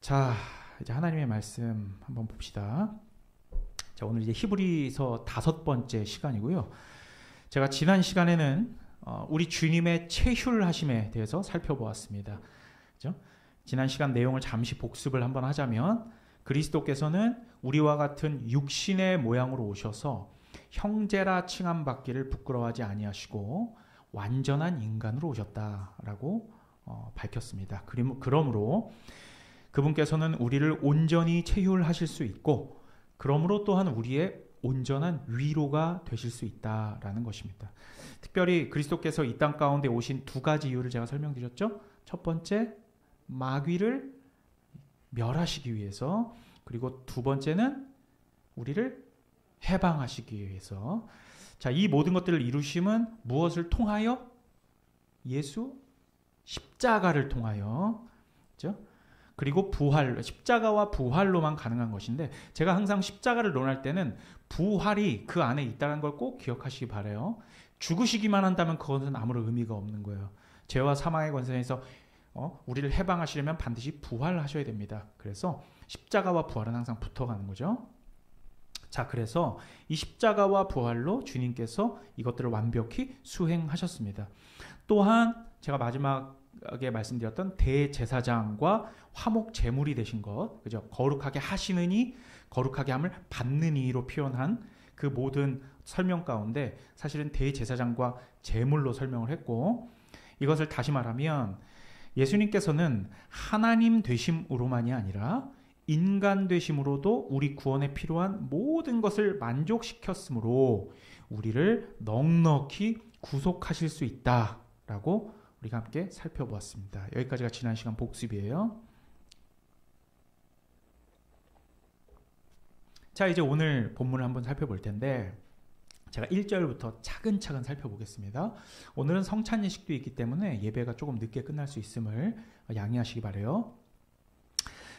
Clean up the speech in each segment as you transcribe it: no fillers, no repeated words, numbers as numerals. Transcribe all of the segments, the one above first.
자, 이제 하나님의 말씀 한번 봅시다. 자, 오늘 이제 히브리서 5번째 시간이고요. 제가 지난 시간에는 우리 주님의 체휼하심에 대해서 살펴보았습니다. 그죠? 지난 시간 내용을 잠시 복습을 한번 하자면, 그리스도께서는 우리와 같은 육신의 모양으로 오셔서 형제라 칭함받기를 부끄러워하지 아니하시고 완전한 인간으로 오셨다라고 밝혔습니다. 그러므로 그분께서는 우리를 온전히 체휼하실 수 있고, 그러므로 또한 우리의 온전한 위로가 되실 수 있다라는 것입니다. 특별히 그리스도께서 이 땅 가운데 오신 두 가지 이유를 제가 설명드렸죠. 첫 번째, 마귀를 멸하시기 위해서, 그리고 두 번째는 우리를 해방하시기 위해서. 자, 이 모든 것들을 이루심은 무엇을 통하여? 예수 십자가를 통하여. 그렇죠? 그리고 부활, 십자가와 부활로만 가능한 것인데, 제가 항상 십자가를 논할 때는 부활이 그 안에 있다는 걸 꼭 기억하시기 바라요. 죽으시기만 한다면 그것은 아무런 의미가 없는 거예요. 죄와 사망의 권세에서 우리를 해방하시려면 반드시 부활하셔야 됩니다. 그래서 십자가와 부활은 항상 붙어가는 거죠. 자, 그래서 이 십자가와 부활로 주님께서 이것들을 완벽히 수행하셨습니다. 또한 제가 마지막에 말씀드렸던 대제사장과 화목 제물이 되신 것, 그죠? 거룩하게 하시는 이, 거룩하게 함을 받는 이로 표현한 그 모든 설명 가운데 사실은 대제사장과 제물로 설명을 했고, 이것을 다시 말하면 예수님께서는 하나님 되심으로만이 아니라 인간 되심으로도 우리 구원에 필요한 모든 것을 만족시켰으므로 우리를 넉넉히 구속하실 수 있다라고 우리가 함께 살펴보았습니다. 여기까지가 지난 시간 복습이에요. 자, 이제 오늘 본문을 한번 살펴볼 텐데, 제가 1절부터 차근차근 살펴보겠습니다. 오늘은 성찬 예식도 있기 때문에 예배가 조금 늦게 끝날 수 있음을 양해하시기 바라요.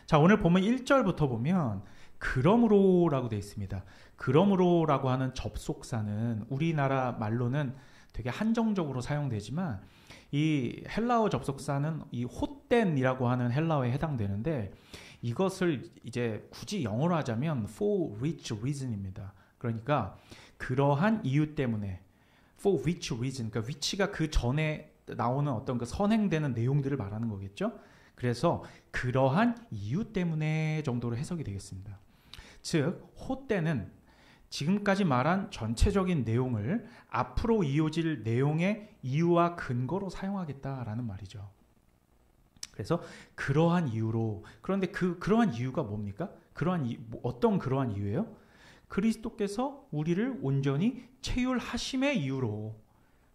자, 오늘 보면 1절부터 보면 그러므로라고 되어 있습니다. 그러므로라고 하는 접속사는 우리나라 말로는 되게 한정적으로 사용되지만, 이 헬라어 접속사는 이 호땐이라고 하는 헬라어에 해당되는데, 이것을 이제 굳이 영어로 하자면 for which reason입니다. 그러니까 그러한 이유 때문에, for which reason, 그러니까 which가 그 전에 나오는 어떤 그 선행되는 내용들을 말하는 거겠죠. 그래서 그러한 이유 때문에 정도로 해석이 되겠습니다. 즉, 호때는 지금까지 말한 전체적인 내용을 앞으로 이어질 내용의 이유와 근거로 사용하겠다라는 말이죠. 그래서 그러한 이유로, 그런데 그러한 이유가 뭡니까? 어떤 그러한 이유예요? 그리스도께서 우리를 온전히 체휼하심의 이유로,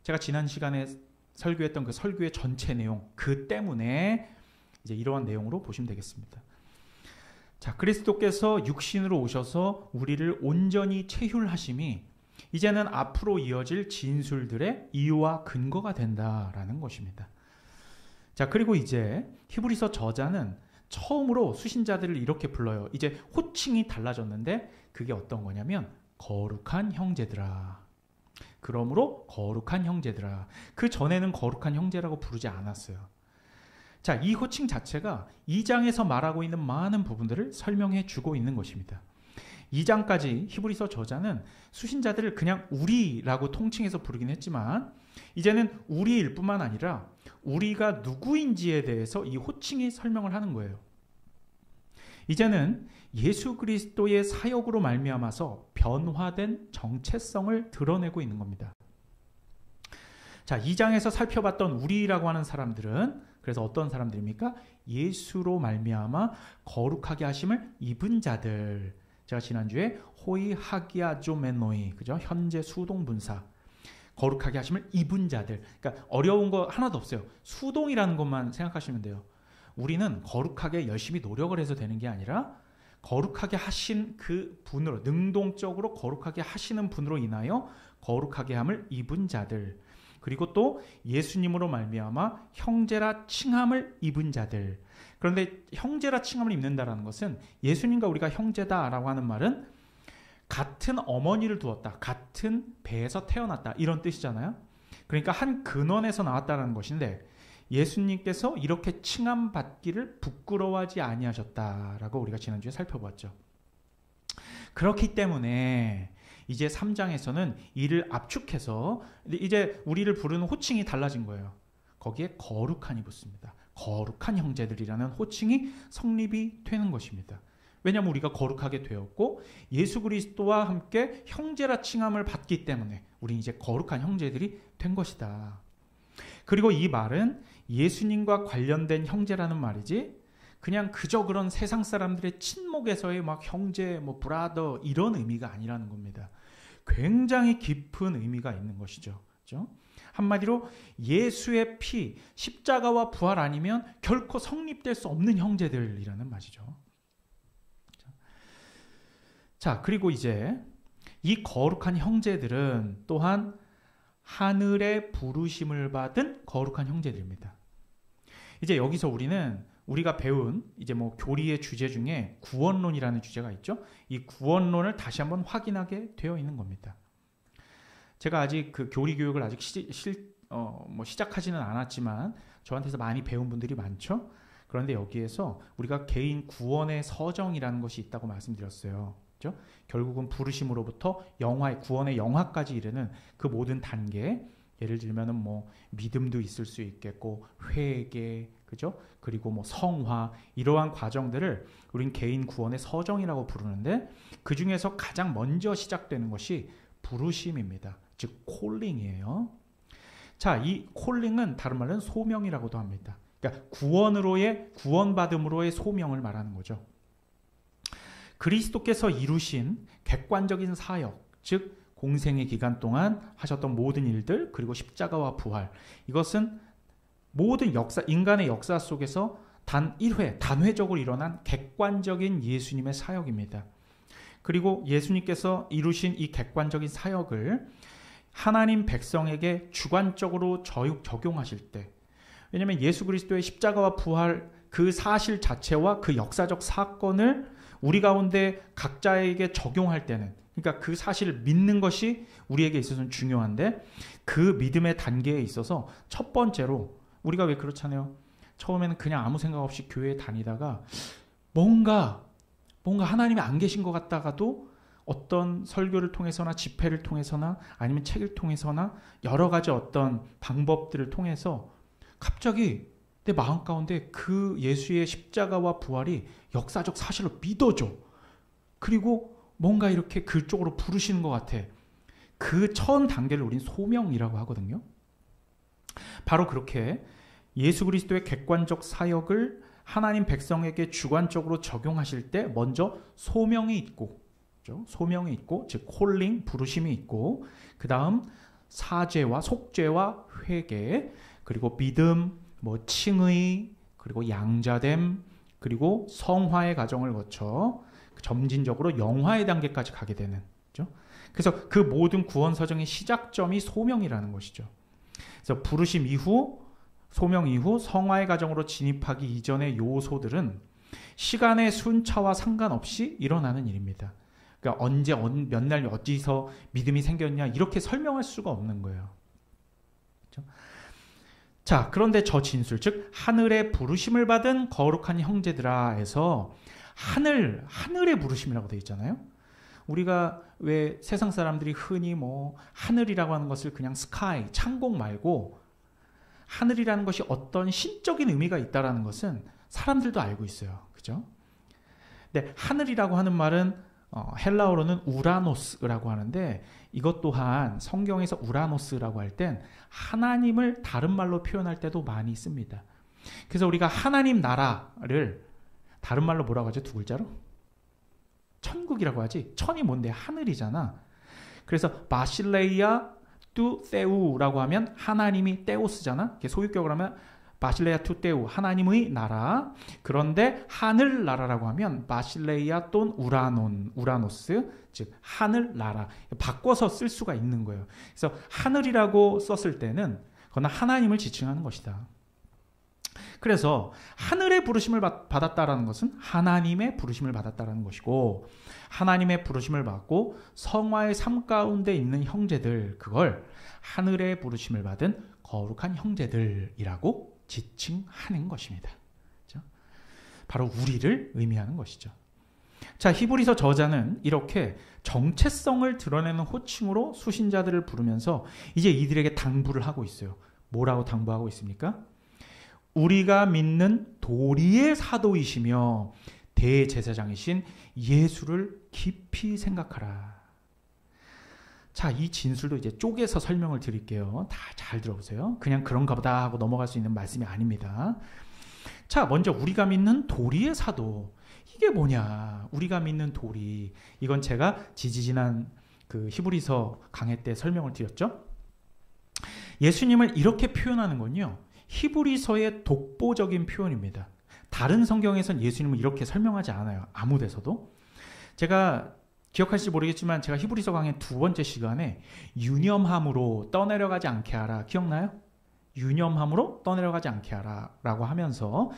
제가 지난 시간에 설교했던 그 설교의 전체 내용, 그 때문에 이제 이러한 내용으로 보시면 되겠습니다. 자, 그리스도께서 육신으로 오셔서 우리를 온전히 체휼하심이 이제는 앞으로 이어질 진술들의 이유와 근거가 된다라는 것입니다. 자, 그리고 이제 히브리서 저자는 처음으로 수신자들을 이렇게 불러요. 이제 호칭이 달라졌는데 그게 어떤 거냐면 거룩한 형제들아. 그러므로 거룩한 형제들아. 그 전에는 거룩한 형제라고 부르지 않았어요. 자, 이 호칭 자체가 2장에서 말하고 있는 많은 부분들을 설명해 주고 있는 것입니다. 2장까지 히브리서 저자는 수신자들을 그냥 우리라고 통칭해서 부르긴 했지만, 이제는 우리일 뿐만 아니라 우리가 누구인지에 대해서 이 호칭이 설명을 하는 거예요. 이제는 예수 그리스도의 사역으로 말미암아서 변화된 정체성을 드러내고 있는 겁니다. 자, 2장에서 살펴봤던 우리라고 하는 사람들은 그래서 어떤 사람들입니까? 예수로 말미암아 거룩하게 하심을 입은 자들. 제가 지난주에 호이 하기아조메노이, 그죠? 현재 수동분사. 거룩하게 하심을 입은 자들. 그러니까 어려운 거 하나도 없어요. 수동이라는 것만 생각하시면 돼요. 우리는 거룩하게 열심히 노력을 해서 되는 게 아니라 거룩하게 하신 그 분으로, 능동적으로 거룩하게 하시는 분으로 인하여 거룩하게 함을 입은 자들. 그리고 또 예수님으로 말미암아 형제라 칭함을 입은 자들. 그런데 형제라 칭함을 입는다라는 것은, 예수님과 우리가 형제다라고 하는 말은 같은 어머니를 두었다, 같은 배에서 태어났다, 이런 뜻이잖아요. 그러니까 한 근원에서 나왔다는 것인데, 예수님께서 이렇게 칭함받기를 부끄러워하지 아니하셨다라고 우리가 지난주에 살펴봤죠. 그렇기 때문에 이제 3장에서는 이를 압축해서 이제 우리를 부르는 호칭이 달라진 거예요. 거기에 거룩한이 붙습니다. 거룩한 형제들이라는 호칭이 성립이 되는 것입니다. 왜냐하면 우리가 거룩하게 되었고 예수 그리스도와 함께 형제라 칭함을 받기 때문에 우리 이제 거룩한 형제들이 된 것이다. 그리고 이 말은 예수님과 관련된 형제라는 말이지 그냥 그저 그런 세상 사람들의 친목에서의 막 형제, 뭐 브라더 이런 의미가 아니라는 겁니다. 굉장히 깊은 의미가 있는 것이죠. 그렇죠? 한마디로 예수의 피, 십자가와 부활 아니면 결코 성립될 수 없는 형제들이라는 말이죠. 자, 그리고 이제 이 거룩한 형제들은 또한 하늘의 부르심을 받은 거룩한 형제들입니다. 이제 여기서 우리가 배운 이제 뭐 교리의 주제 중에 구원론이라는 주제가 있죠. 이 구원론을 다시 한번 확인하게 되어 있는 겁니다. 제가 아직 그 교리 교육을 아직 시작하지는 않았지만 저한테서 많이 배운 분들이 많죠. 그런데 여기에서 우리가 개인 구원의 서정이라는 것이 있다고 말씀드렸어요. 그렇죠? 결국은 부르심으로부터 영화의 구원의 영화까지 이르는 그 모든 단계, 예를 들면은 뭐 믿음도 있을 수 있겠고 회개, 그죠? 그리고 뭐 성화 이러한 과정들을 우린 개인 구원의 서정이라고 부르는데 그 중에서 가장 먼저 시작되는 것이 부르심입니다. 즉 콜링이에요. 자, 이 콜링은 다른 말로는 소명이라고도 합니다. 그러니까 구원받음으로의 소명을 말하는 거죠. 그리스도께서 이루신 객관적인 사역, 즉 공생의 기간 동안 하셨던 모든 일들, 그리고 십자가와 부활, 이것은 모든 인간의 역사 속에서 단 1회, 단회적으로 일어난 객관적인 예수님의 사역입니다. 그리고 예수님께서 이루신 이 객관적인 사역을 하나님 백성에게 주관적으로 적용하실 때, 왜냐하면 예수 그리스도의 십자가와 부활 그 사실 자체와 그 역사적 사건을 우리 가운데 각자에게 적용할 때는, 그러니까 그 사실을 믿는 것이 우리에게 있어서는 중요한데 그 믿음의 단계에 있어서 첫 번째로 우리가 왜 그렇잖아요. 처음에는 그냥 아무 생각 없이 교회에 다니다가 뭔가 하나님이 안 계신 것 같다가도 어떤 설교를 통해서나 집회를 통해서나 아니면 책을 통해서나 여러 가지 어떤 방법들을 통해서 갑자기 내 마음 가운데 그 예수의 십자가와 부활이 역사적 사실로 믿어져. 그리고 뭔가 이렇게 그쪽으로 부르시는 것 같아. 그 처음 단계를 우린 소명이라고 하거든요. 바로 그렇게 예수 그리스도의 객관적 사역을 하나님 백성에게 주관적으로 적용하실 때 먼저 소명이 있고, 그렇죠? 소명이 있고, 즉 콜링, 부르심이 있고, 그 다음 사죄와 속죄와 회개, 그리고 믿음, 뭐 칭의, 그리고 양자됨, 그리고 성화의 과정을 거쳐 점진적으로 영화의 단계까지 가게 되는, 그렇죠? 그래서 그 모든 구원 서정의 시작점이 소명이라는 것이죠. 그래서 부르심 이후, 소명 이후 성화의 과정으로 진입하기 이전의 요소들은 시간의 순차와 상관없이 일어나는 일입니다. 그러니까 언제, 몇 날, 어디서 믿음이 생겼냐 이렇게 설명할 수가 없는 거예요. 그렇죠? 자, 그런데 저 진술, 즉 하늘의 부르심을 받은 거룩한 형제들아에서 하늘의 부르심이라고 되어 있잖아요. 우리가 왜 세상 사람들이 흔히 뭐 하늘이라고 하는 것을 그냥 스카이, 창공 말고 하늘이라는 것이 어떤 신적인 의미가 있다라는 것은 사람들도 알고 있어요. 그죠? 근데 하늘이라고 하는 말은 헬라어로는 우라노스라고 하는데 이것 또한 성경에서 우라노스라고 할 땐 하나님을 다른 말로 표현할 때도 많이 씁니다. 그래서 우리가 하나님 나라를 다른 말로 뭐라고 하죠? 두 글자로? 천국이라고 하지. 천이 뭔데? 하늘이잖아. 그래서 바실레이아 뚜 테우라고 하면 하나님이 테오스잖아. 소유격으로 하면 바실레이아 투 테우, 하나님의 나라. 그런데 하늘 나라라고 하면 바실레이아 돈 우라노스, 즉 하늘 나라. 바꿔서 쓸 수가 있는 거예요. 그래서 하늘이라고 썼을 때는 그건 하나님을 지칭하는 것이다. 그래서 하늘의 부르심을 받았다라는 것은 하나님의 부르심을 받았다라는 것이고, 하나님의 부르심을 받고 성화의 삶 가운데 있는 형제들, 그걸 하늘의 부르심을 받은 거룩한 형제들이라고 지칭하는 것입니다. 그렇죠? 바로 우리를 의미하는 것이죠. 자, 히브리서 저자는 이렇게 정체성을 드러내는 호칭으로 수신자들을 부르면서 이제 이들에게 당부를 하고 있어요. 뭐라고 당부하고 있습니까? 우리가 믿는 도리의 사도이시며 대제사장이신 예수를 깊이 생각하라. 자, 이 진술도 이제 쪼개서 설명을 드릴게요. 다 잘 들어보세요. 그냥 그런가 보다 하고 넘어갈 수 있는 말씀이 아닙니다. 자, 먼저 우리가 믿는 도리의 사도. 이게 뭐냐? 우리가 믿는 도리. 이건 제가 지지난 그 히브리서 강해 때 설명을 드렸죠. 예수님을 이렇게 표현하는 건요, 히브리서의 독보적인 표현입니다. 다른 성경에선 예수님을 이렇게 설명하지 않아요. 아무 데서도. 제가 기억하실지 모르겠지만 제가 히브리서 강의 2번째 시간에 유념함으로 떠내려가지 않게 하라. 기억나요? 유념함으로 떠내려가지 않게 하라 라고 하면서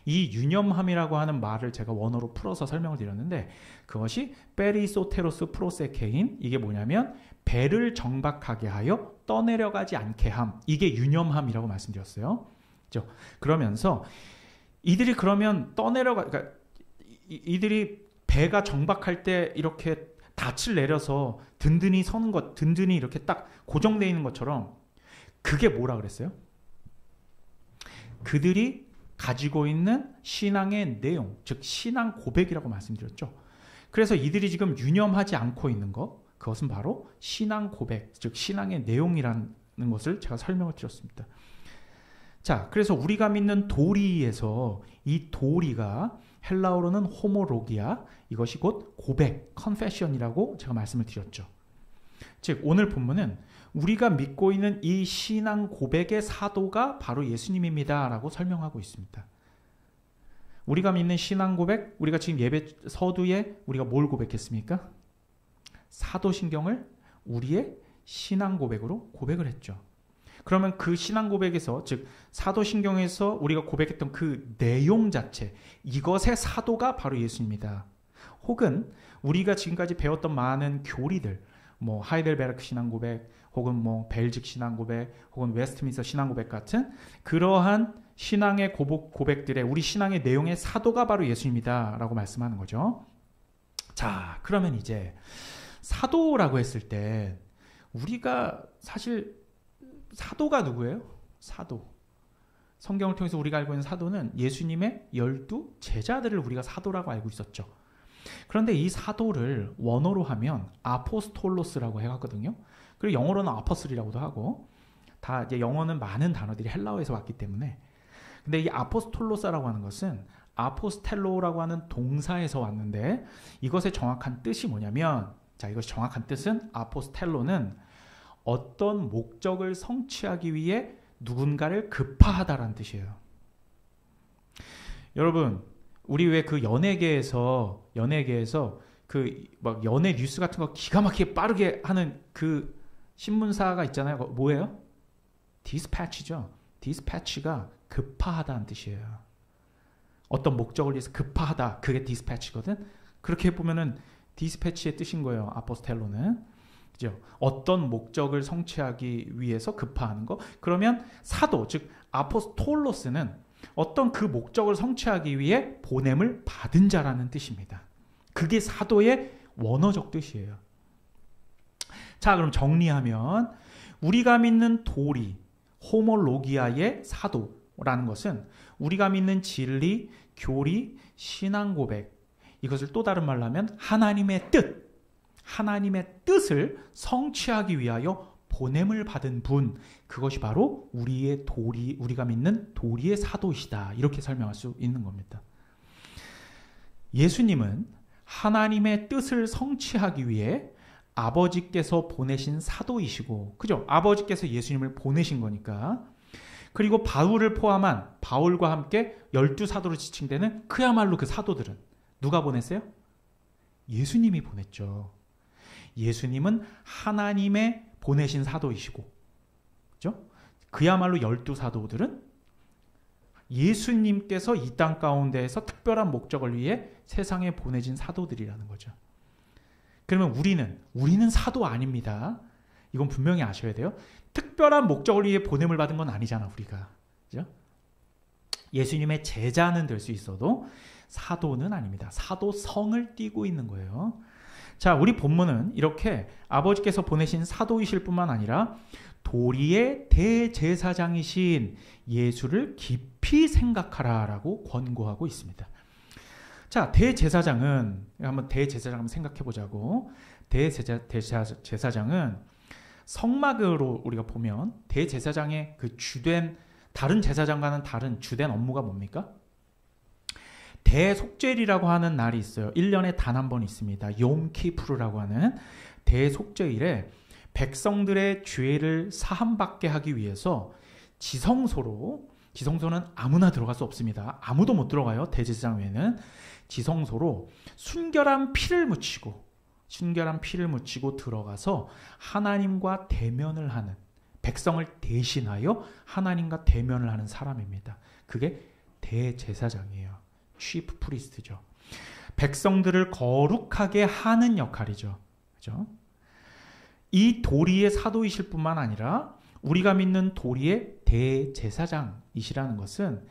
이 유념함이라고 하는 말을 제가 원어로 풀어서 설명을 드렸는데, 그것이 페리소테로스 프로세케인, 이게 뭐냐면 배를 정박하게 하여 떠내려가지 않게 함, 이게 유념함이라고 말씀드렸어요. 그렇죠? 그러면서 이들이 그러면 그러니까 이들이 배가 정박할 때 이렇게 닻을 내려서 든든히 서는 것, 든든히 이렇게 딱 고정되어 있는 것처럼, 그게 뭐라 그랬어요? 그들이 가지고 있는 신앙의 내용, 즉 신앙 고백이라고 말씀드렸죠. 그래서 이들이 지금 유념하지 않고 있는 것, 그것은 바로 신앙 고백, 즉 신앙의 내용이라는 것을 제가 설명을 드렸습니다. 자, 그래서 우리가 믿는 도리에서 이 도리가 헬라어로는 호모로기아, 이것이 곧 고백, confession이라고 제가 말씀을 드렸죠. 즉 오늘 본문은 우리가 믿고 있는 이 신앙 고백의 사도가 바로 예수님입니다 라고 설명하고 있습니다. 우리가 믿는 신앙 고백, 우리가 지금 예배 서두에 우리가 뭘 고백했습니까? 사도신경을 우리의 신앙 고백으로 고백을 했죠. 그러면 그 신앙 고백에서, 즉 사도신경에서 우리가 고백했던 그 내용 자체, 이것의 사도가 바로 예수입니다. 혹은 우리가 지금까지 배웠던 많은 교리들, 뭐 하이델베르크 신앙 고백, 혹은 뭐 벨직 신앙 고백, 혹은 웨스트민스터 신앙 고백 같은 그러한 신앙의 고백들의, 우리 신앙의 내용의 사도가 바로 예수입니다 라고 말씀하는 거죠. 자, 그러면 이제 사도라고 했을 때 우리가 사실 사도가 누구예요? 사도. 성경을 통해서 우리가 알고 있는 사도는 예수님의 12 제자들을 우리가 사도라고 알고 있었죠. 그런데 이 사도를 원어로 하면 아포스톨로스라고 해갔거든요. 그리고 영어로는 아퍼슬이라고도 하고, 다 이제 영어는 많은 단어들이 헬라어에서 왔기 때문에. 근데 이 아포스톨로스라고 하는 것은 아포스텔로라고 하는 동사에서 왔는데, 이것의 정확한 뜻이 뭐냐면, 자, 이것이 정확한 뜻은, 아포스텔로는 어떤 목적을 성취하기 위해 누군가를 급파하다라는 뜻이에요. 여러분, 우리 왜 그 연예계에서 그 막 연예 뉴스 같은 거 기가 막히게 빠르게 하는 그 신문사가 있잖아요. 뭐예요? 디스패치죠. 디스패치가 급파하다는 뜻이에요. 어떤 목적을 위해서 급파하다, 그게 디스패치거든. 그렇게 보면은 디스패치의 뜻인 거예요. 아포스텔로는. 그죠? 어떤 목적을 성취하기 위해서 급파하는 거. 그러면 사도, 즉 아포스톨로스는 어떤 그 목적을 성취하기 위해 보냄을 받은 자라는 뜻입니다. 그게 사도의 원어적 뜻이에요. 자, 그럼 정리하면 우리가 믿는 도리, 호모로기아의 사도라는 것은 우리가 믿는 진리, 교리, 신앙 고백, 이것을 또 다른 말로 하면 하나님의 뜻, 하나님의 뜻을 성취하기 위하여 보냄을 받은 분, 그것이 바로 우리의 도리, 우리가 믿는 도리의 사도이시다, 이렇게 설명할 수 있는 겁니다. 예수님은 하나님의 뜻을 성취하기 위해 아버지께서 보내신 사도이시고, 그죠? 아버지께서 예수님을 보내신 거니까. 그리고 바울을 포함한 바울과 함께 12사도로 지칭되는 그야말로 그 사도들은 누가 보냈어요? 예수님이 보냈죠. 예수님은 하나님의 보내신 사도이시고, 그죠? 그야말로 12사도들은 예수님께서 이 땅 가운데에서 특별한 목적을 위해 세상에 보내진 사도들이라는 거죠. 그러면 우리는 사도 아닙니다. 이건 분명히 아셔야 돼요. 특별한 목적을 위해 보냄을 받은 건 아니잖아, 우리가. 그죠? 예수님의 제자는 될 수 있어도 사도는 아닙니다. 사도성을 띠고 있는 거예요. 자, 우리 본문은 이렇게 아버지께서 보내신 사도이실 뿐만 아니라 도리의 대제사장이신 예수를 깊이 생각하라라고 권고하고 있습니다. 자, 대제사장은 한번 생각해 보자고. 대제사장은 성막으로 우리가 보면 대제사장의 그 다른 제사장과는 다른 주된 업무가 뭡니까? 대속죄일이라고 하는 날이 있어요. 1년에 단 한 번 있습니다. 욤키푸르라고 하는 대속죄일에 백성들의 죄를 사함받게 하기 위해서 지성소는 아무나 들어갈 수 없습니다. 아무도 못 들어가요. 대제사장 외에는. 지성소로 순결한 피를 묻히고 들어가서 하나님과 대면을 하는, 백성을 대신하여 하나님과 대면을 하는 사람입니다. 그게 대제사장이에요. chief priest죠. 백성들을 거룩하게 하는 역할이죠. 그죠? 이 도리의 사도이실 뿐만 아니라 우리가 믿는 도리의 대제사장이시라는 것은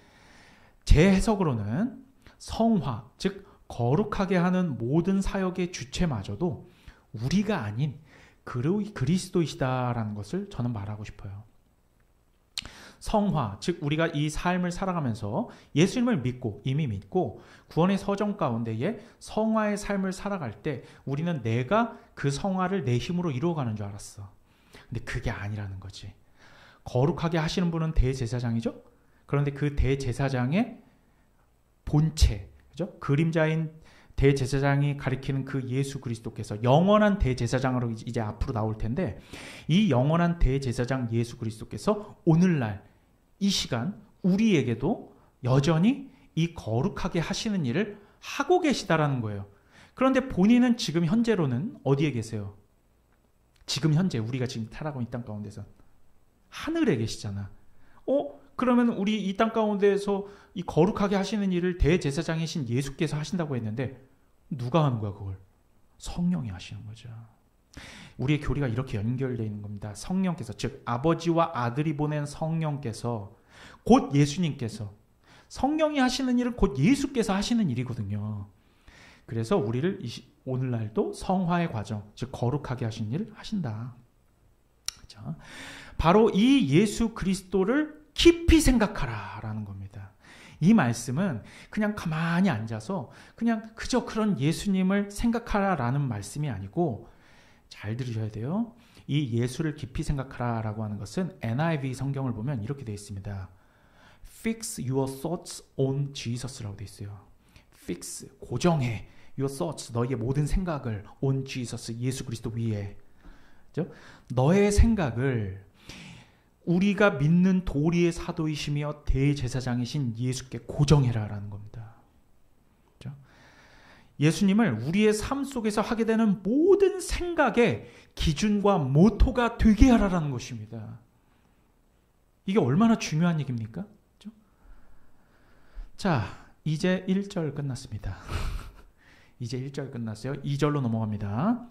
제 해석으로는 성화, 즉 거룩하게 하는 모든 사역의 주체마저도 우리가 아닌 그리스도이시다라는 것을 저는 말하고 싶어요. 성화, 즉 우리가 이 삶을 살아가면서 예수님을 이미 믿고 구원의 서정 가운데에 성화의 삶을 살아갈 때 우리는 내가 그 성화를 내 힘으로 이루어가는 줄 알았어. 근데 그게 아니라는 거지. 거룩하게 하시는 분은 대제사장이죠. 그런데 그 대제사장의 본체, 그죠? 그림자인 대제사장이 가리키는 그 예수 그리스도께서 영원한 대제사장으로 이제 앞으로 나올 텐데, 이 영원한 대제사장 예수 그리스도께서 오늘날 이 시간 우리에게도 여전히 이 거룩하게 하시는 일을 하고 계시다라는 거예요. 그런데 본인은 지금 현재로는 어디에 계세요? 지금 현재 우리가 지금 살아가고 있는 이 땅 가운데서 하늘에 계시잖아. 그러면 우리 이 땅 가운데에서 이 거룩하게 하시는 일을 대제사장이신 예수께서 하신다고 했는데 누가 하는 거야 그걸? 성령이 하시는 거죠. 우리의 교리가 이렇게 연결되어 있는 겁니다. 성령께서, 즉 아버지와 아들이 보낸 성령께서, 곧 예수님께서, 성령이 하시는 일은 곧 예수께서 하시는 일이거든요. 그래서 우리를 오늘날도 성화의 과정, 즉 거룩하게 하시는 일을 하신다. 그렇죠? 바로 이 예수 그리스도를 깊이 생각하라라는 겁니다. 이 말씀은 그냥 가만히 앉아서 그냥 그저 그런 예수님을 생각하라라는 말씀이 아니고, 잘 들으셔야 돼요. 이 예수를 깊이 생각하라라고 하는 것은 NIV 성경을 보면 이렇게 되어 있습니다. Fix your thoughts on Jesus라고 되어 있어요. Fix, 고정해. Your thoughts, 너의 모든 생각을 on Jesus, 예수 그리스도 위에. 그렇죠? 너의 생각을 우리가 믿는 도리의 사도이시며 대제사장이신 예수께 고정해라라는 겁니다. 그렇죠? 예수님을 우리의 삶 속에서 하게 되는 모든 생각의 기준과 모토가 되게 하라라는 것입니다. 이게 얼마나 중요한 얘기입니까? 그렇죠? 자, 이제 1절 끝났습니다. 이제 1절 끝났어요. 2절로 넘어갑니다.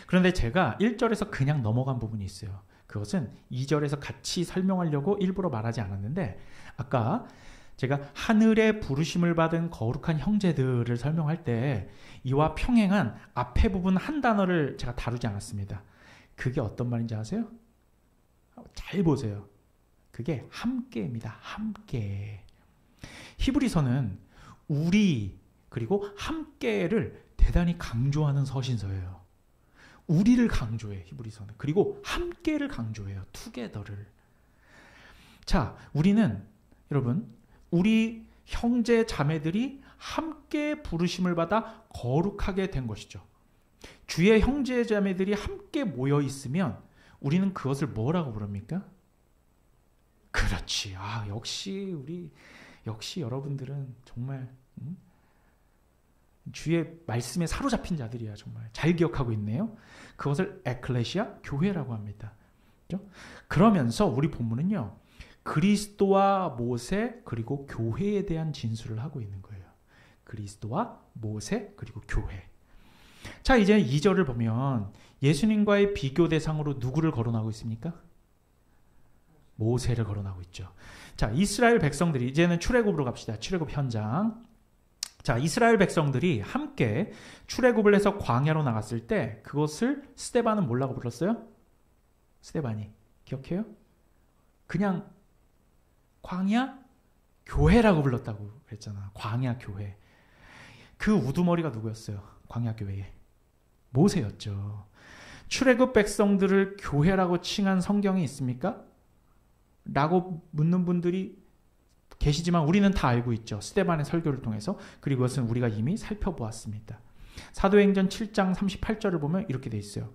그런데 제가 1절에서 그냥 넘어간 부분이 있어요. 그것은 2절에서 같이 설명하려고 일부러 말하지 않았는데, 아까 제가 하늘의 부르심을 받은 거룩한 형제들을 설명할 때 이와 평행한 앞에 부분 한 단어를 제가 다루지 않았습니다. 그게 어떤 말인지 아세요? 잘 보세요. 그게 함께입니다. 함께. 히브리서는 우리 그리고 함께를 대단히 강조하는 서신서예요. 우리를 강조해, 히브리서는. 그리고 함께를 강조해요. 투게더를. 자, 우리는 여러분, 우리 형제 자매들이 함께 부르심을 받아 거룩하게 된 것이죠. 주의 형제 자매들이 함께 모여 있으면 우리는 그것을 뭐라고 부릅니까? 그렇지. 역시 여러분들은 정말 주의 말씀에 사로잡힌 자들이야. 정말 잘 기억하고 있네요. 그것을 에클레시아, 교회라고 합니다. 그렇죠? 그러면서 우리 본문은요, 그리스도와 모세 그리고 교회에 대한 진술을 하고 있는 거예요. 그리스도와 모세 그리고 교회. 자, 이제 2절을 보면 예수님과의 비교 대상으로 누구를 거론하고 있습니까? 모세를 거론하고 있죠. 자, 이스라엘 백성들이 이제는 출애굽으로 갑시다. 출애굽 현장. 자, 이스라엘 백성들이 함께 출애굽을 해서 광야로 나갔을 때 그것을 스데반은 뭐라고 불렀어요? 스데반이 기억해요? 그냥 광야 교회라고 불렀다고 그랬잖아. 광야 교회. 그 우두머리가 누구였어요? 광야 교회에 모세였죠. 출애굽 백성들을 교회라고 칭한 성경이 있습니까? 라고 묻는 분들이 계시지만 우리는 다 알고 있죠. 스데반의 설교를 통해서. 그리고 그것은 우리가 이미 살펴보았습니다. 사도행전 7장 38절을 보면 이렇게 돼 있어요.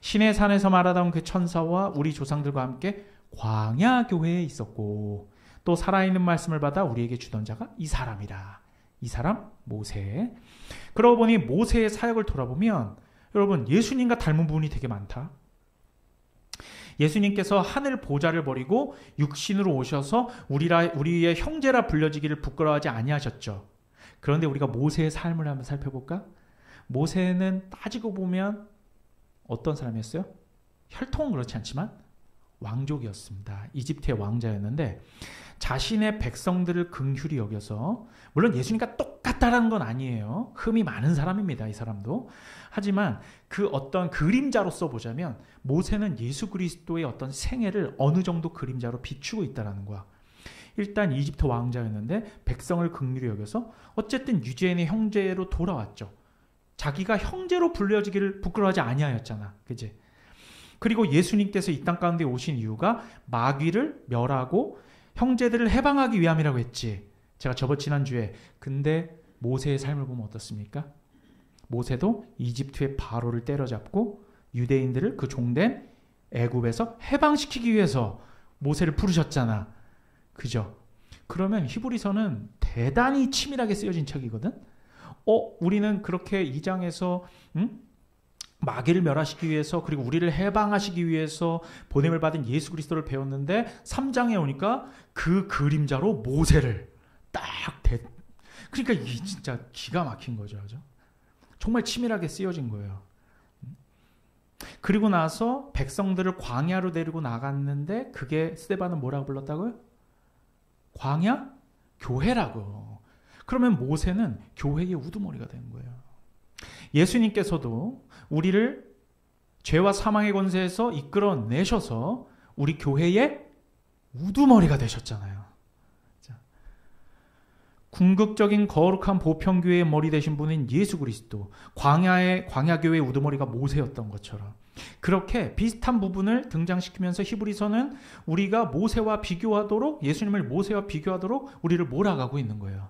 신의 산에서 말하던 그 천사와 우리 조상들과 함께 광야 교회에 있었고 또 살아있는 말씀을 받아 우리에게 주던 자가 이 사람이라. 이 사람 모세. 그러고 보니 모세의 사역을 돌아보면 여러분 예수님과 닮은 부분이 되게 많다. 예수님께서 하늘 보좌를 버리고 육신으로 오셔서 우리의 형제라 불려지기를 부끄러워하지 아니하셨죠. 그런데 우리가 모세의 삶을 한번 살펴볼까? 모세는 따지고 보면 어떤 사람이었어요? 혈통은 그렇지 않지만 왕족이었습니다. 이집트의 왕자였는데 자신의 백성들을 긍휼히 여겨서 물론 예수님과 똑같다라는 건 아니에요. 흠이 많은 사람입니다. 이 사람도. 하지만 그 어떤 그림자로서 보자면 모세는 예수 그리스도의 어떤 생애를 어느 정도 그림자로 비추고 있다는 거야. 일단 이집트 왕자였는데 백성을 긍휼히 여겨서 어쨌든 유대인의 형제로 돌아왔죠. 자기가 형제로 불려지기를 부끄러워하지 아니하였잖아. 그치? 그리고 예수님께서 이 땅 가운데 오신 이유가 마귀를 멸하고 형제들을 해방하기 위함이라고 했지. 제가 지난주에 근데 모세의 삶을 보면 어떻습니까? 모세도 이집트의 바로를 때려잡고 유대인들을 그 종된 애굽에서 해방시키기 위해서 모세를 부르셨잖아. 그죠? 그러면 히브리서는 대단히 치밀하게 쓰여진 책이거든. 우리는 그렇게 2장에서 마귀를 멸하시기 위해서 그리고 우리를 해방하시기 위해서 보냄을 받은 예수 그리스도를 배웠는데 3장에 오니까 그 그림자로 모세를 딱 그러니까 이 진짜 기가 막힌 거죠. 그죠? 정말 치밀하게 쓰여진 거예요. 그리고 나서 백성들을 광야로 데리고 나갔는데 그게 스데반은 뭐라고 불렀다고요? 광야? 교회라고. 그러면 모세는 교회의 우두머리가 된 거예요. 예수님께서도 우리를 죄와 사망의 권세에서 이끌어내셔서 우리 교회의 우두머리가 되셨잖아요. 자, 궁극적인 거룩한 보편교회의 머리 되신 분은 예수 그리스도. 광야교회의 우두머리가 모세였던 것처럼 그렇게 비슷한 부분을 등장시키면서 히브리서는 우리가 모세와 비교하도록 예수님을 모세와 비교하도록 우리를 몰아가고 있는 거예요.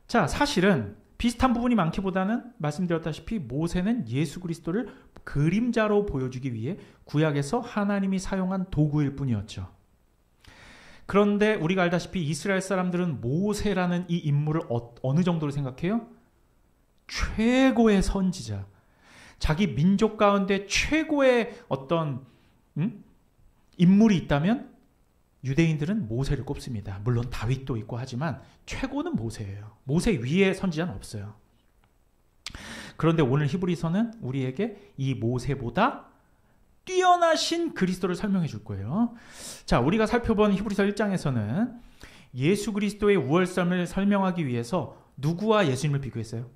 자, 사실은 비슷한 부분이 많기보다는 말씀드렸다시피 모세는 예수 그리스도를 그림자로 보여주기 위해 구약에서 하나님이 사용한 도구일 뿐이었죠. 그런데 우리가 알다시피 이스라엘 사람들은 모세라는 이 인물을 어느 정도로 생각해요? 최고의 선지자. 자기 민족 가운데 최고의 어떤 인물이 있다면 유대인들은 모세를 꼽습니다. 물론 다윗도 있고 하지만 최고는 모세예요. 모세 위에 선지자는 없어요. 그런데 오늘 히브리서는 우리에게 이 모세보다 뛰어나신 그리스도를 설명해 줄 거예요. 자, 우리가 살펴본 히브리서 1장에서는 예수 그리스도의 우월성을 설명하기 위해서 누구와 예수님을 비교했어요?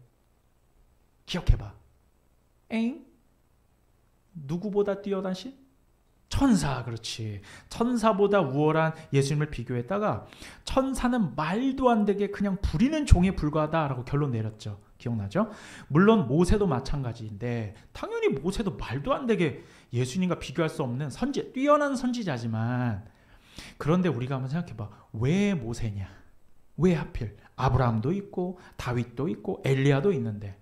기억해봐. 누구보다 뛰어나신? 천사, 그렇지. 천사보다 우월한 예수님을 비교했다가 천사는 말도 안 되게 그냥 부리는 종에 불과하다라고 결론 내렸죠. 기억나죠? 물론 모세도 마찬가지인데 당연히 모세도 말도 안 되게 예수님과 비교할 수 없는 뛰어난 선지자지만 그런데 우리가 한번 생각해봐. 왜 모세냐? 왜 하필? 아브라함도 있고 다윗도 있고 엘리야도 있는데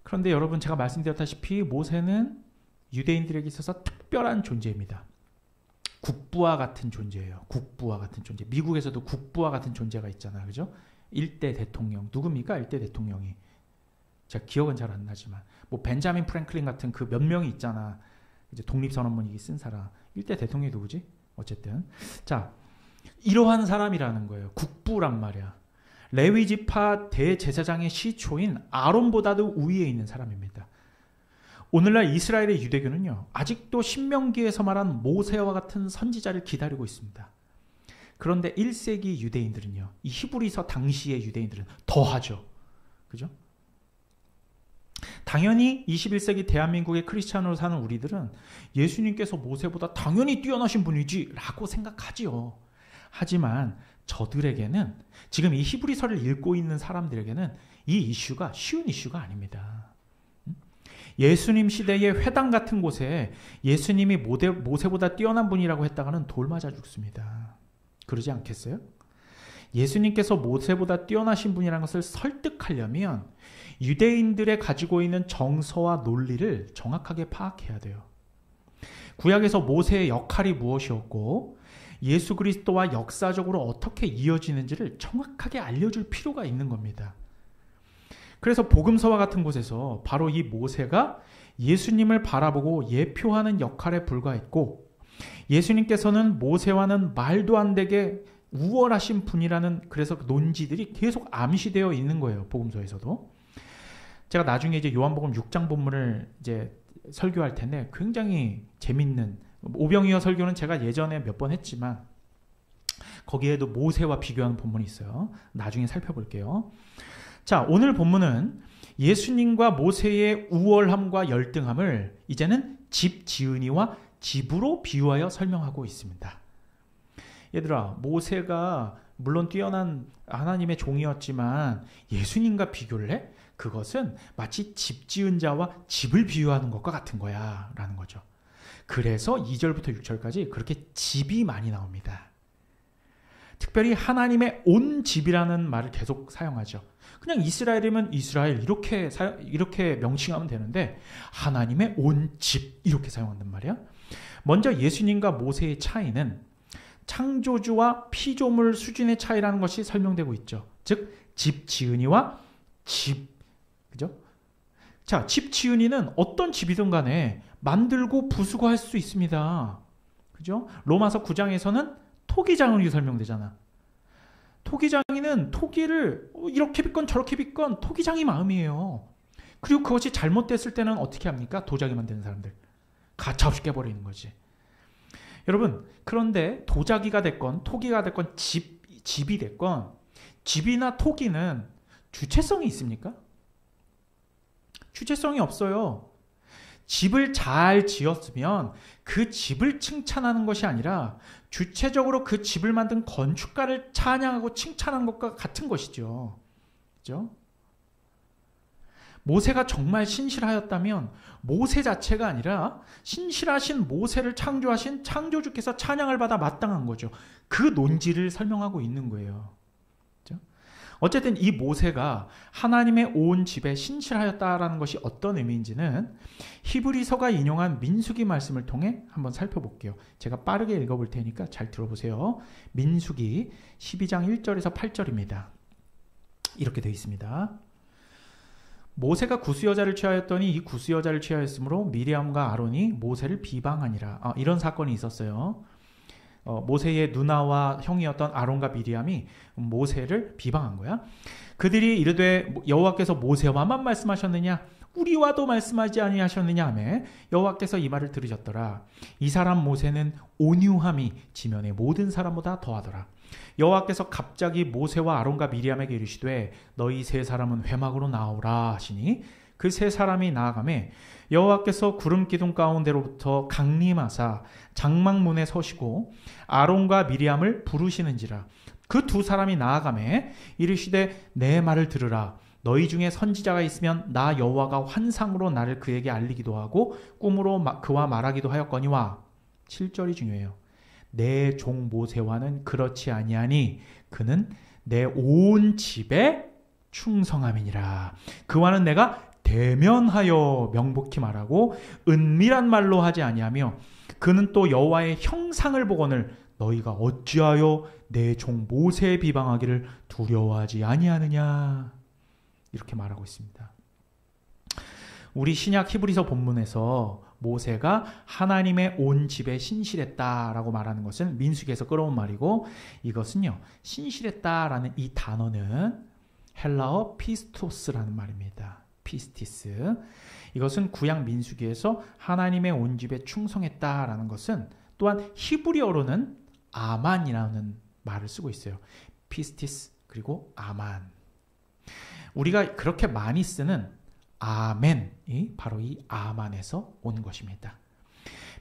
그런데 여러분 제가 말씀드렸다시피 모세는 유대인들에게 있어서 특별한 존재입니다. 국부와 같은 존재예요. 국부와 같은 존재. 미국에서도 국부와 같은 존재가 있잖아요. 그죠? 일대 대통령. 누굽니까? 일대 대통령이. 제가 기억은 잘 안 나지만 뭐 벤자민 프랭클린 같은 그 몇 명이 있잖아. 이제 독립선언문이 쓴 사람. 일대 대통령이 누구지? 어쨌든. 자, 이러한 사람이라는 거예요. 국부란 말이야. 레위 지파 대제사장의 시초인 아론보다도 우위에 있는 사람입니다. 오늘날 이스라엘의 유대교는요, 아직도 신명기에서 말한 모세와 같은 선지자를 기다리고 있습니다. 그런데 1세기 유대인들은요, 이 히브리서 당시의 유대인들은 더하죠. 그죠? 당연히 21세기 대한민국의 크리스찬으로 사는 우리들은 예수님께서 모세보다 당연히 뛰어나신 분이지 라고 생각하지요. 하지만 저들에게는, 지금 이 히브리서를 읽고 있는 사람들에게는 이 이슈가 쉬운 이슈가 아닙니다. 예수님 시대의 회당 같은 곳에 예수님이 모세보다 뛰어난 분이라고 했다가는 돌 맞아 죽습니다. 그러지 않겠어요? 예수님께서 모세보다 뛰어나신 분이라는 것을 설득하려면 유대인들의 가지고 있는 정서와 논리를 정확하게 파악해야 돼요. 구약에서 모세의 역할이 무엇이었고 예수 그리스도와 역사적으로 어떻게 이어지는지를 정확하게 알려줄 필요가 있는 겁니다. 그래서 복음서와 같은 곳에서 바로 이 모세가 예수님을 바라보고 예표하는 역할에 불과했고, 예수님께서는 모세와는 말도 안 되게 우월하신 분이라는, 그래서 논지들이 계속 암시되어 있는 거예요. 복음서에서도. 제가 나중에 이제 요한복음 6장 본문을 이제 설교할 텐데 굉장히 재밌는, 오병이어 설교는 제가 예전에 몇 번 했지만 거기에도 모세와 비교하는 본문이 있어요. 나중에 살펴볼게요. 자, 오늘 본문은 예수님과 모세의 우월함과 열등함을 이제는 집 지은이와 집으로 비유하여 설명하고 있습니다. 얘들아, 모세가 물론 뛰어난 하나님의 종이었지만 예수님과 비교를 해? 그것은 마치 집 지은 자와 집을 비유하는 것과 같은 거야 라는 거죠. 그래서 2절부터 6절까지 그렇게 집이 많이 나옵니다. 특별히 하나님의 온 집이라는 말을 계속 사용하죠. 그냥 이스라엘이면 이스라엘 이렇게 명칭하면 되는데 하나님의 온 집 이렇게 사용한단 말이야. 먼저 예수님과 모세의 차이는 창조주와 피조물 수준의 차이라는 것이 설명되고 있죠. 즉 집 지은이와 집, 그죠? 자, 집 지은이는 어떤 집이든 간에 만들고 부수고 할 수 있습니다. 그죠? 로마서 9장에서는 토기장으로 설명되잖아. 토기장이는 토기를 이렇게 빚건 저렇게 빚건 토기장이 마음이에요. 그리고 그것이 잘못됐을 때는 어떻게 합니까? 도자기 만드는 사람들. 가차없이 깨버리는 거지. 여러분, 그런데 도자기가 됐건 토기가 됐건 집이 됐건 집이나 토기는 주체성이 있습니까? 주체성이 없어요. 집을 잘 지었으면 그 집을 칭찬하는 것이 아니라 주체적으로 그 집을 만든 건축가를 찬양하고 칭찬한 것과 같은 것이죠. 그죠? 모세가 정말 신실하였다면 모세 자체가 아니라 신실하신 모세를 창조하신 창조주께서 찬양을 받아 마땅한 거죠. 그 논지를 설명하고 있는 거예요. 그죠? 어쨌든 이 모세가 하나님의 온 집에 신실하였다라는 것이 어떤 의미인지는 히브리서가 인용한 민수기 말씀을 통해 한번 살펴볼게요. 제가 빠르게 읽어볼 테니까 잘 들어보세요. 민수기 12장 1절에서 8절입니다. 이렇게 되어 있습니다. 모세가 구스여자를 취하였더니 이 구스여자를 취하였으므로 미리암과 아론이 모세를 비방하니라. 이런 사건이 있었어요. 모세의 누나와 형이었던 아론과 미리암이 모세를 비방한 거야. 그들이 이르되 여호와께서 모세와만 말씀하셨느냐? 우리와도 말씀하지 아니하셨느냐 하매 여호와께서 이 말을 들으셨더라. 이 사람 모세는 온유함이 지면의 모든 사람보다 더하더라. 여호와께서 갑자기 모세와 아론과 미리암에게 이르시되 너희 세 사람은 회막으로 나오라 하시니 그 세 사람이 나아가매 여호와께서 구름 기둥 가운데로부터 강림하사 장막문에 서시고 아론과 미리암을 부르시는지라. 그 두 사람이 나아가매 이르시되 내 말을 들으라. 너희 중에 선지자가 있으면 나 여호와가 환상으로 나를 그에게 알리기도 하고 꿈으로 그와 말하기도 하였거니와. 7절이 중요해요. 내 종 모세와는 그렇지 아니하니 그는 내 온 집에 충성함이니라. 그와는 내가 대면하여 명복히 말하고 은밀한 말로 하지 아니하며 그는 또 여호와의 형상을 보거늘 너희가 어찌하여 내 종 모세에 비방하기를 두려워하지 아니하느냐. 이렇게 말하고 있습니다. 우리 신약 히브리서 본문에서 모세가 하나님의 온 집에 신실했다라고 말하는 것은 민수기에서 끌어온 말이고, 이것은요, 신실했다라는 이 단어는 헬라어 피스토스라는 말입니다. 피스티스. 이것은 구약 민수기에서 하나님의 온 집에 충성했다라는 것은 또한 히브리어로는 아만이라는 말을 쓰고 있어요. 피스티스 그리고 아만. 우리가 그렇게 많이 쓰는 아멘이 바로 이 아만에서 온 것입니다.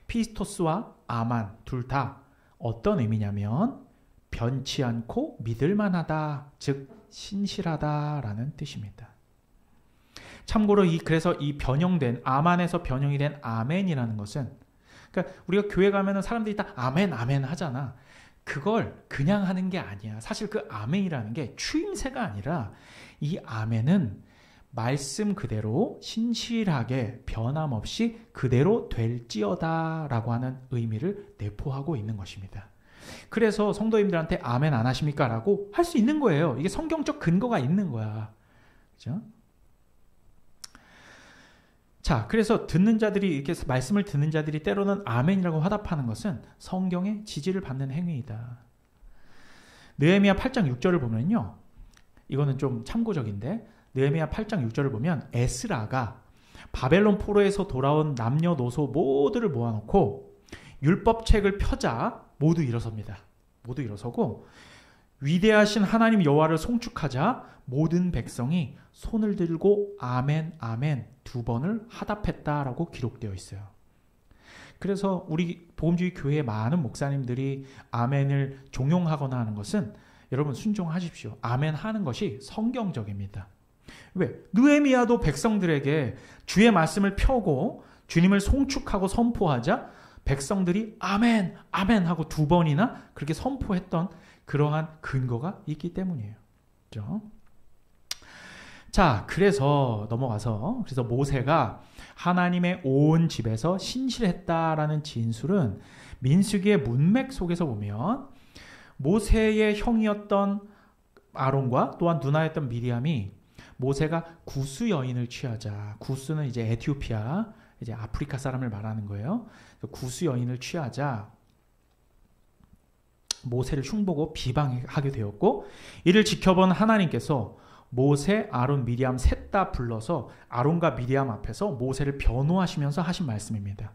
피스토스와 아만 둘 다 어떤 의미냐면 변치 않고 믿을만하다, 즉 신실하다라는 뜻입니다. 참고로 그래서 이 변형된 아만에서 변형이 된 아멘이라는 것은, 그러니까 우리가 교회 가면은 사람들이 다 아멘 아멘 하잖아. 그걸 그냥 하는 게 아니야. 사실 그 아멘이라는 게 추임새가 아니라 이 아멘은 말씀 그대로 신실하게 변함없이 그대로 될지어다라고 하는 의미를 내포하고 있는 것입니다. 그래서 성도님들한테 아멘 안 하십니까? 라고 할 수 있는 거예요. 이게 성경적 근거가 있는 거야. 그죠? 자, 그래서 듣는 자들이, 이렇게 말씀을 듣는 자들이 때로는 아멘이라고 화답하는 것은 성경의 지지를 받는 행위이다. 느헤미야 8장 6절을 보면요. 이거는 좀 참고적인데, 느헤미야 8장 6절을 보면 에스라가 바벨론 포로에서 돌아온 남녀노소 모두를 모아놓고 율법책을 펴자 모두 일어섭니다. 모두 일어서고 위대하신 하나님 여호와를 송축하자 모든 백성이 손을 들고 아멘 아멘 두 번을 하답했다라고 기록되어 있어요. 그래서 우리 복음주의 교회의 많은 목사님들이 아멘을 종용하거나 하는 것은 여러분 순종하십시오. 아멘 하는 것이 성경적입니다. 왜? 느헤미야도 백성들에게 주의 말씀을 펴고 주님을 송축하고 선포하자 백성들이 아멘 아멘 하고 두 번이나 그렇게 선포했던 그러한 근거가 있기 때문이에요. 그렇죠? 자, 그래서 넘어가서 그래서 모세가 하나님의 온 집에서 신실했다라는 진술은 민수기의 문맥 속에서 보면 모세의 형이었던 아론과 또한 누나였던 미리암이 모세가 구스 여인을 취하자, 구스는 이제 에티오피아, 이제 아프리카 사람을 말하는 거예요. 구스 여인을 취하자 모세를 흉보고 비방하게 되었고, 이를 지켜본 하나님께서 모세, 아론, 미리암 셋 다 불러서 아론과 미리암 앞에서 모세를 변호하시면서 하신 말씀입니다.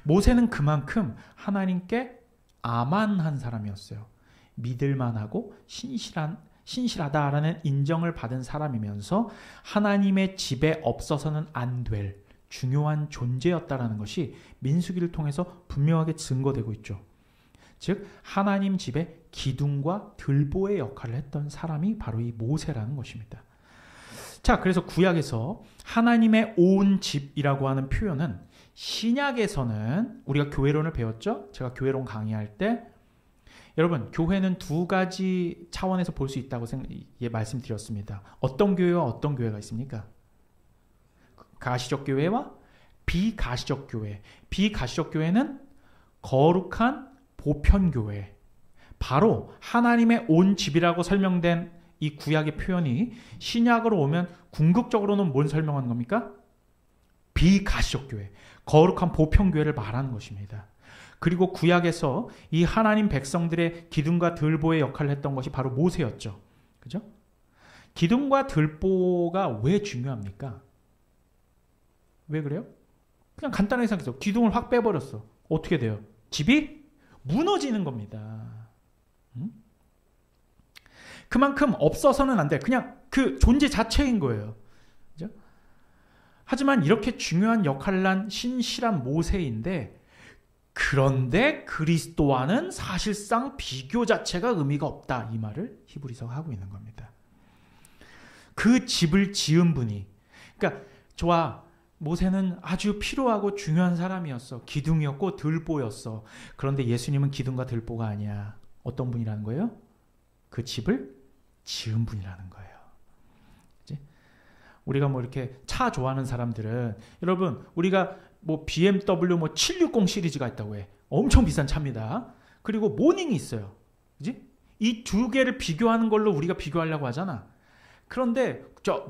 모세는 그만큼 하나님께 아만한 사람이었어요. 믿을만하고 신실하다라는 인정을 받은 사람이면서 하나님의 집에 없어서는 안 될 중요한 존재였다라는 것이 민수기를 통해서 분명하게 증거되고 있죠. 즉 하나님 집에 기둥과 들보의 역할을 했던 사람이 바로 이 모세라는 것입니다. 자, 그래서 구약에서 하나님의 온 집이라고 하는 표현은 신약에서는 우리가 교회론을 배웠죠? 제가 교회론 강의할 때 여러분 교회는 두 가지 차원에서 볼 수 있다고 말씀드렸습니다. 어떤 교회와 어떤 교회가 있습니까? 가시적 교회와 비가시적 교회. 비가시적 교회는 거룩한 보편교회. 바로 하나님의 온 집이라고 설명된 이 구약의 표현이 신약으로 오면 궁극적으로는 뭘 설명하는 겁니까? 비가시적 교회. 거룩한 보편교회를 말하는 것입니다. 그리고 구약에서 이 하나님 백성들의 기둥과 들보의 역할을 했던 것이 바로 모세였죠. 그죠? 기둥과 들보가 왜 중요합니까? 왜 그래요? 그냥 간단하게 생각해서 기둥을 확 빼버렸어. 어떻게 돼요? 집이 무너지는 겁니다. 그만큼 없어서는 안 돼. 그냥 그 존재 자체인 거예요. 그죠? 하지만 이렇게 중요한 역할을 한 신실한 모세인데, 그런데 그리스도와는 사실상 비교 자체가 의미가 없다. 이 말을 히브리서가 하고 있는 겁니다. 그 집을 지은 분이, 그러니까 저와 모세는 아주 필요하고 중요한 사람이었어. 기둥이었고 들보였어. 그런데 예수님은 기둥과 들보가 아니야. 어떤 분이라는 거예요? 그 집을 지은 분이라는 거예요. 그치? 우리가 뭐 이렇게 차 좋아하는 사람들은, 여러분 우리가 뭐 BMW 뭐 760 시리즈가 있다고 해. 엄청 비싼 차입니다. 그리고 모닝이 있어요. 그치? 이 두 개를 비교하는 걸로 우리가 비교하려고 하잖아. 그런데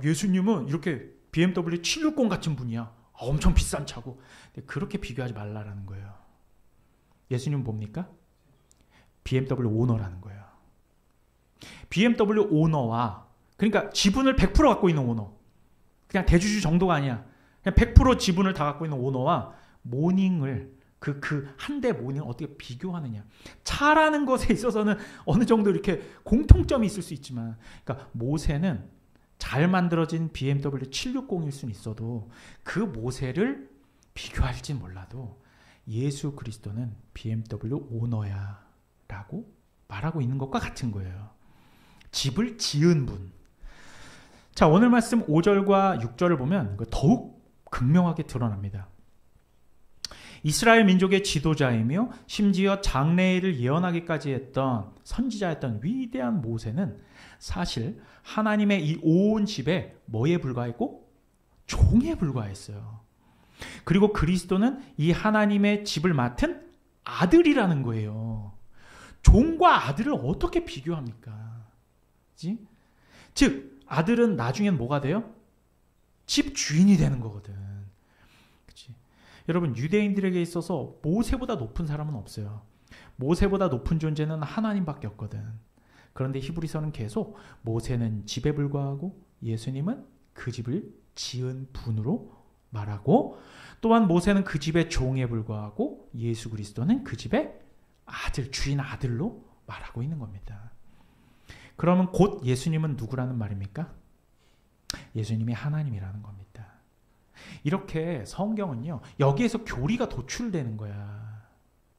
예수님은 이렇게 BMW 760 같은 분이야. 엄청 비싼 차고. 그렇게 비교하지 말라라는 거예요. 예수님은 뭡니까? BMW 오너라는 거예요. BMW 오너와, 그러니까 지분을 100% 갖고 있는 오너. 그냥 대주주 정도가 아니야. 그냥 100% 지분을 다 갖고 있는 오너와 모닝을 그 한 대 모닝을 어떻게 비교하느냐. 차라는 것에 있어서는 어느 정도 이렇게 공통점이 있을 수 있지만, 그러니까 모세는 잘 만들어진 BMW 760일 수는 있어도 그 모세를 비교할진 몰라도 예수 그리스도는 BMW 오너야 라고 말하고 있는 것과 같은 거예요. 집을 지은 분. 자, 오늘 말씀 5절과 6절을 보면 더욱 극명하게 드러납니다. 이스라엘 민족의 지도자이며 심지어 장래일을 예언하기까지 했던 선지자였던 위대한 모세는 사실 하나님의 이 온 집에 뭐에 불과했고? 종에 불과했어요. 그리고 그리스도는 이 하나님의 집을 맡은 아들이라는 거예요. 종과 아들을 어떻게 비교합니까? 그치? 즉 아들은 나중엔 뭐가 돼요? 집 주인이 되는 거거든. 그치? 여러분, 유대인들에게 있어서 모세보다 높은 사람은 없어요. 모세보다 높은 존재는 하나님밖에 없거든. 그런데 히브리서는 계속 모세는 집에 불과하고 예수님은 그 집을 지은 분으로 말하고, 또한 모세는 그 집의 종에 불과하고 예수 그리스도는 그 집의 아들, 주인 아들로 말하고 있는 겁니다. 그러면 곧 예수님은 누구라는 말입니까? 예수님이 하나님이라는 겁니다. 이렇게 성경은요, 여기에서 교리가 도출되는 거야.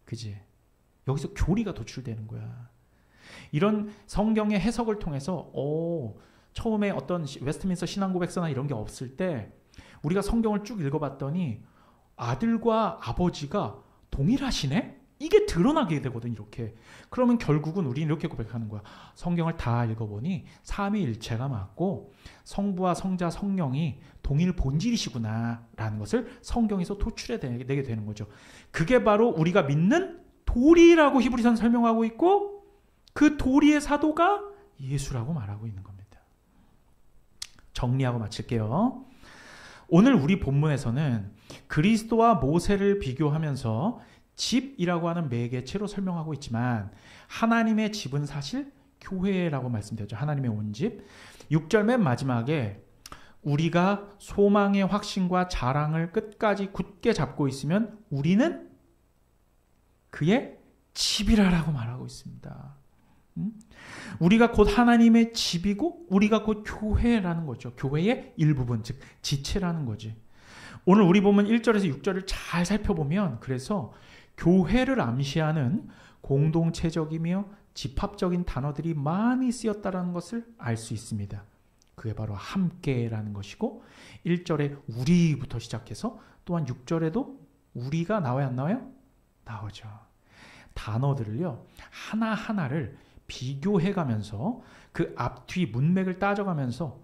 그지? 여기서 교리가 도출되는 거야. 이런 성경의 해석을 통해서 처음에 어떤 웨스트민스터 신앙고백서나 이런 게 없을 때 우리가 성경을 쭉 읽어봤더니 아들과 아버지가 동일하시네? 이게 드러나게 되거든, 이렇게. 그러면 결국은 우리는 이렇게 고백하는 거야. 성경을 다 읽어보니 삼위일체가 맞고 성부와 성자, 성령이 동일 본질이시구나 라는 것을 성경에서 도출해내게 되는 거죠. 그게 바로 우리가 믿는 도리라고 히브리서는 설명하고 있고, 그 도리의 사도가 예수라고 말하고 있는 겁니다. 정리하고 마칠게요. 오늘 우리 본문에서는 그리스도와 모세를 비교하면서 집이라고 하는 매개체로 설명하고 있지만 하나님의 집은 사실 교회라고 말씀드렸죠. 하나님의 온 집. 6절 맨 마지막에 우리가 소망의 확신과 자랑을 끝까지 굳게 잡고 있으면 우리는 그의 집이라고 말하고 있습니다. 우리가 곧 하나님의 집이고 우리가 곧 교회라는 거죠. 교회의 일부분, 즉 지체라는 거지. 오늘 우리 보면 1절에서 6절을 잘 살펴보면 그래서 교회를 암시하는 공동체적이며 집합적인 단어들이 많이 쓰였다는 것을 알 수 있습니다. 그게 바로 함께라는 것이고 1절에 우리부터 시작해서 또한 6절에도 우리가 나와요, 안 나와요? 나오죠. 단어들을요, 하나하나를 비교해가면서 그 앞뒤 문맥을 따져가면서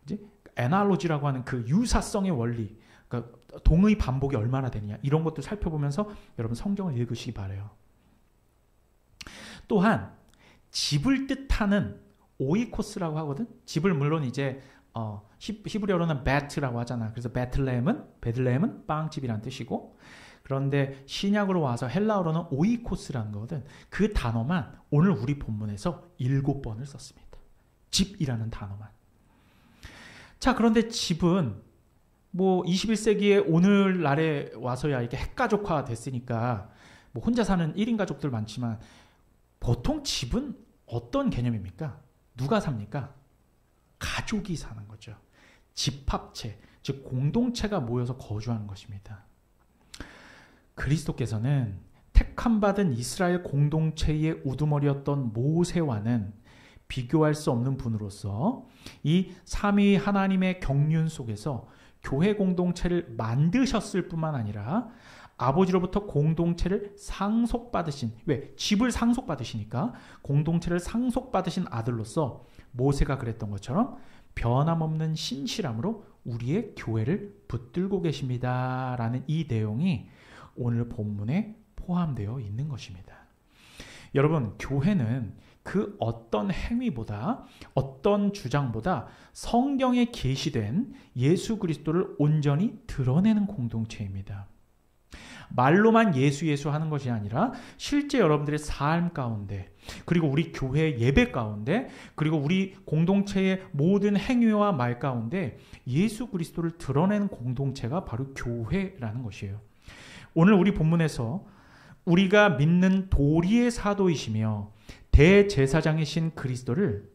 이제 애널로지라고 하는 그 유사성의 원리, 그러니까 동의 반복이 얼마나 되느냐 이런 것도 살펴보면서 여러분 성경을 읽으시기 바라요. 또한 집을 뜻하는 오이코스라고 하거든. 집을 물론 이제 히브리어로는 베트라고 하잖아. 그래서 베들레헴은 빵집이란 뜻이고, 그런데 신약으로 와서 헬라어로는 오이코스라는 거거든. 그 단어만 오늘 우리 본문에서 7번을 썼습니다. 집이라는 단어만. 자, 그런데 집은 뭐 21세기에 오늘날에 와서야 이게 핵가족화 됐으니까 뭐 혼자 사는 1인 가족들 많지만 보통 집은 어떤 개념입니까? 누가 삽니까? 가족이 사는 거죠. 집합체, 즉 공동체가 모여서 거주하는 것입니다. 그리스도께서는 택함받은 이스라엘 공동체의 우두머리였던 모세와는 비교할 수 없는 분으로서 이 삼위 하나님의 경륜 속에서 교회 공동체를 만드셨을 뿐만 아니라 아버지로부터 공동체를 상속받으신, 왜? 집을 상속받으시니까 공동체를 상속받으신 아들로서 모세가 그랬던 것처럼 변함없는 신실함으로 우리의 교회를 붙들고 계십니다 라는 이 내용이 오늘 본문에 포함되어 있는 것입니다. 여러분, 교회는 그 어떤 행위보다, 어떤 주장보다 성경에 계시된 예수 그리스도를 온전히 드러내는 공동체입니다. 말로만 예수 예수 하는 것이 아니라 실제 여러분들의 삶 가운데, 그리고 우리 교회 예배 가운데, 그리고 우리 공동체의 모든 행위와 말 가운데 예수 그리스도를 드러내는 공동체가 바로 교회라는 것이에요. 오늘 우리 본문에서 우리가 믿는 도리의 사도이시며 대제사장이신 그리스도를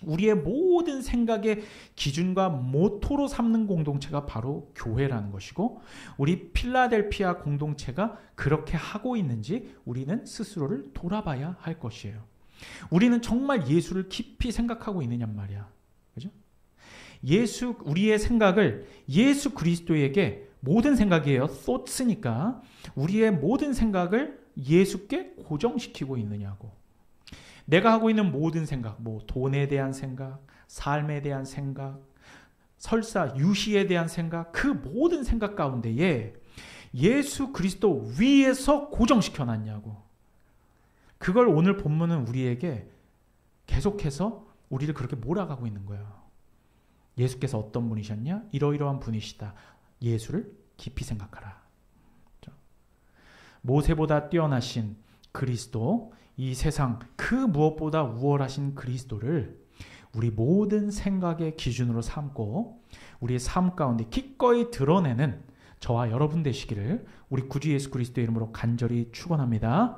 우리의 모든 생각의 기준과 모토로 삼는 공동체가 바로 교회라는 것이고, 우리 필라델피아 공동체가 그렇게 하고 있는지 우리는 스스로를 돌아봐야 할 것이에요. 우리는 정말 예수를 깊이 생각하고 있느냐 말이야. 그죠? 우리의 생각을 예수 그리스도에게, 모든 생각이에요. thoughts니까 우리의 모든 생각을 예수께 고정시키고 있느냐고. 내가 하고 있는 모든 생각, 돈에 대한 생각, 삶에 대한 생각, 설사 유시에 대한 생각, 그 모든 생각 가운데에 예수 그리스도 위에서 고정시켜 놨냐고. 그걸 오늘 본문은 우리에게 계속해서 우리를 그렇게 몰아가고 있는 거예요. 예수께서 어떤 분이셨냐? 이러이러한 분이시다. 예수를 깊이 생각하라. 모세보다 뛰어나신 그리스도, 이 세상 그 무엇보다 우월하신 그리스도를 우리 모든 생각의 기준으로 삼고 우리의 삶 가운데 기꺼이 드러내는 저와 여러분 되시기를 우리 구주 예수 그리스도의 이름으로 간절히 축원합니다.